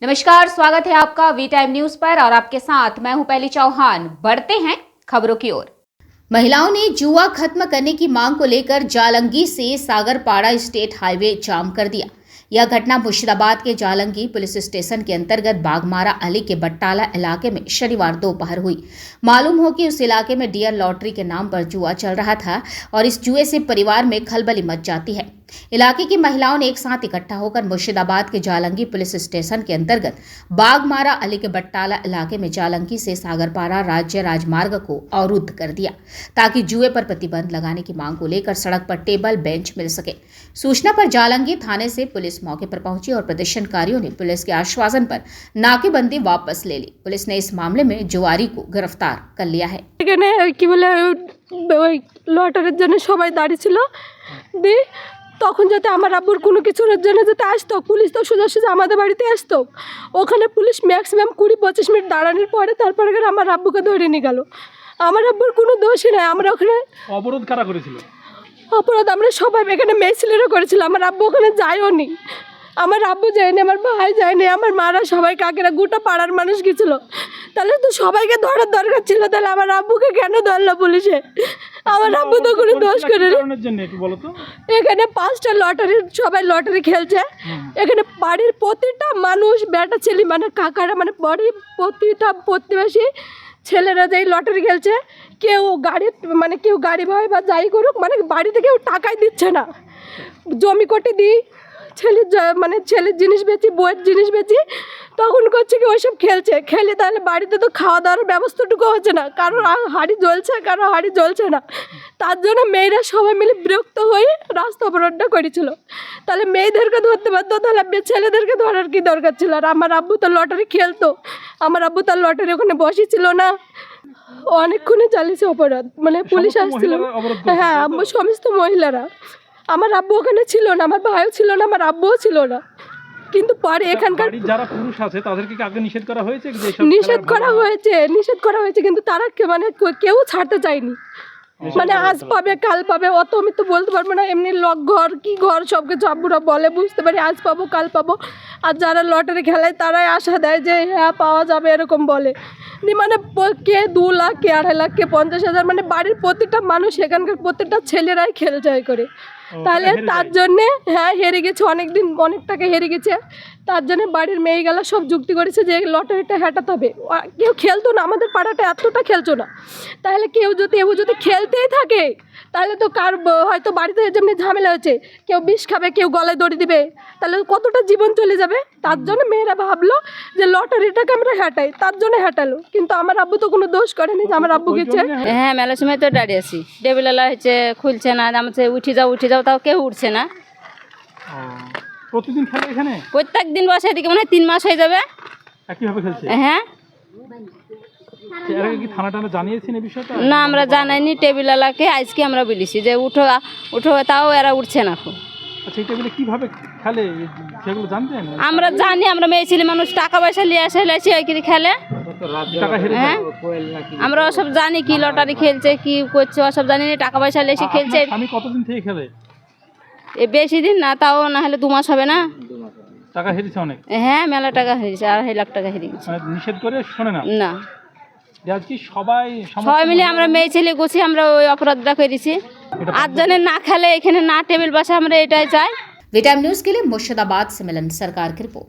नमस्कार, स्वागत है आपका वी टाइम न्यूज पर और आपके साथ मैं हूं पहली चौहान। बढ़ते हैं खबरों की ओर। महिलाओं ने जुआ खत्म करने की मांग को लेकर जालंगी से सागरपाड़ा स्टेट हाईवे जाम कर दिया। यह घटना मुर्शिदाबाद के जालंगी पुलिस स्टेशन के अंतर्गत बागमारा अली के बट्टाला इलाके में शनिवार दोपहर हुई। मालूम हो कि उस इलाके में डियर लॉटरी के नाम पर जुआ चल रहा था और इस जुए से परिवार में खलबली मच जाती है। इलाके की महिलाओं ने एक साथ इकट्ठा होकर मुर्शिदाबाद के जालंगी पुलिस स्टेशन के अंतर्गत बागमारा अली के बट्टाला इलाके में जालंगी से सागरपाड़ा राज्य राजमार्ग को अवरुद्ध कर दिया ताकि जुए पर प्रतिबंध लगाने की मांग को लेकर सड़क पर टेबल बेंच मिल सके। सूचना पर जालंगी थाने से पुलिस मौके पर पहुंची और प्रदर्शनकारियों ने पुलिस के आश्वासन पर नाकेबंदी वापस ले ली। पुलिस ने इस मामले में जुआरी को गिरफ्तार कर लिया है। লটারির জন্য সবাই দাঁড়িয়ে ছিল দি তখন যাতে আমার আব্বুর কোনো কিছুর জন্য যাতে আসতো, পুলিশ তো সোজা সোজা আমাদের বাড়িতে আসতো। ওখানে পুলিশ ম্যাক্সিমাম 20-25 মিনিট দাঁড়ানোর পরে তারপরে আমার আব্বুকে ধরে নিয়ে গেল। আমার আব্বুর কোনো দোষই নাই। আমরা ওখানে অবরোধ কারা করেছিল? অপরাধ আমরা সবাই এখানে মেয়ে ছেলেরা করেছিল। আমার আব্বু ওখানে যায়ও নি, আমার আব্বু যায়নি, আমার ভাই যায়নি, আমার মারা সবাই কাকেরা গোটা পাড়ার মানুষ গেছিল। তাহলে তো সবাইকে ধরার দরকার ছিল, তাহলে আমার আব্বুকে কেন ধরলো পুলিশে? আমার আব্বু তো কোনো দোষ করে এখানে 5টা লটারি, সবাই লটারি খেলছে। এখানে বাড়ির প্রতিটা মানুষ বেটা ছেলে মানে কাকারা মানে বাড়ির প্রতিটা প্রতিবেশী ছেলেরা যেই লটারি খেলছে। কেউ গাড়ি ভাই বা যাই করুক মানে বাড়িতে কেউ টাকাই দিচ্ছে না। জমি কোটে দিই, ছেলের জিনিস বেচি, বইয়ের জিনিস বেচি, তখন করছে কি ওইসব খেলে তাহলে বাড়িতে তো খাওয়া দাওয়ার ব্যবস্থাটুকু হচ্ছে না। কারোর হাঁড়ি জ্বলছে, কারোর হাঁড়ি জ্বলছে না। তার জন্য মেয়েরা সবাই মিলে বিরক্ত হয়ে রাস্তা অবরোধটা করেছিল। তাহলে মেয়েদেরকে ধরতে পারতো, তাহলে ছেলেদেরকে ধরার কি দরকার ছিল? আর আমার আব্বু তো লটারি খেলতো, আমার আব্বু তার লটারি ওখানে বসেছিল না। অনেকক্ষণে চালিয়েছে অপরাধ, মানে পুলিশ আসছিল। হ্যাঁ, সমস্ত মহিলারা। আমার আব্বু ওখানে ছিল না, আমার ভাইও ছিল না, আমার আব্বুও ছিল না। কিন্তু পরে এখানকার যারা পুরুষ আছে তাদেরকে কি আগে নিষেধ করা হয়েছে? নিষেধ করা হয়েছে কিন্তু তারা কেউ ছাড়তে চায়নি। মানে আজ পাবে কাল পাবে অত আমি তো বলতে পারবো না। এমনি ঘর কি ঘর সব কিছু আব্বুরা বলে, বুঝতে পারি আজ পাবো কাল পাবো। আর যারা লটারি খেলায় তারাই আশা দেয় যে হ্যাঁ পাওয়া যাবে, এরকম বলে। মানে কে 2 লাখ, কে 2.5 লাখ, কে 50,000, মানে বাড়ির প্রতিটা মানুষ এখানকার প্রত্যেকটা ছেলেরাই খেলছে করে। তাহলে তার জন্যে হ্যাঁ হেরে গেছে, অনেক টাকা হেরে গেছে। তার জন্য বাড়ির মেয়েগুলো সব যুক্তি করেছে যে লটারিটা হাঁটাতে হবে। কেউ খেলতো না, আমাদের পাড়াটা এতটা খেলতো না। তাহলে কেউ যদি খেলতেই থাকে তাহলে তো হয়তো বাড়িতে যেমনি ঝামেলা হয়েছে, কেউ বিষ খাবে, কেউ গলায় দড়ি দিবে, তাহলে কতটা জীবন চলে যাবে। তার জন্য মেয়েরা ভাবলো যে লটারিটাকে আমরা হাঁটাই, তার জন্য হাঁটালো। কিন্তু আমার আব্বু তো কোনো দোষ করেনি যে আমার আব্বু গেছে। হ্যাঁ, মেলার সময় তো দাঁড়িয়ে আছি, টেবিলা হচ্ছে খুলছে না, আমাকে উঠে যাও, তাও কেউ উঠছে না। প্রতিদিন খেলে এখানে? প্রত্যেক দিন বসে, এদিকে মনে হয় 3 মাস হয়ে যাবে। একইভাবে খেলছে? হ্যাঁ। কি থানা জানিয়েছেন এই বিষয়টা? না, আমরা জানাইনি। টেবিলাকে আজকে আমরা বলেছি যে উঠো, তাও এরা উঠছে না। আচ্ছা, এই টেবিলে কিভাবে খেলে সেগুলো জানতেন? আমরা জানি, আমরা মেয়ে ছেলে মানুষ, টাকা পয়সা নিয়ে এসে ওইখানে খেলে। হ্যাঁ, আমরা ওসব জানি, কি লটারি খেলছে কি করছে ওসব জানি না। টাকা পয়সা এসে খেলছে। আমি কতদিন থেকে খেলে? বেশি দিন না, তাও না হলে 2 মাস হবে না। টাকা হেরেছে অনেক? হ্যাঁ, মেলা টাকা হেরেছে, 2.5 লাখ টাকা হেরে গেছে। নিষেধ করে শোনে না? না, সবাই মিলে আমরা মেয়ে ছেলে গুছি আমরা ওই অপরাধটা করেছি। 8 জনের না খেলে, এখানে না টেবিল বসে, আমরা এটাই চাই। वी टाइम न्यूज के लिए मुर्शिदाबाद से मिलन सरकार की रिपोर्ट।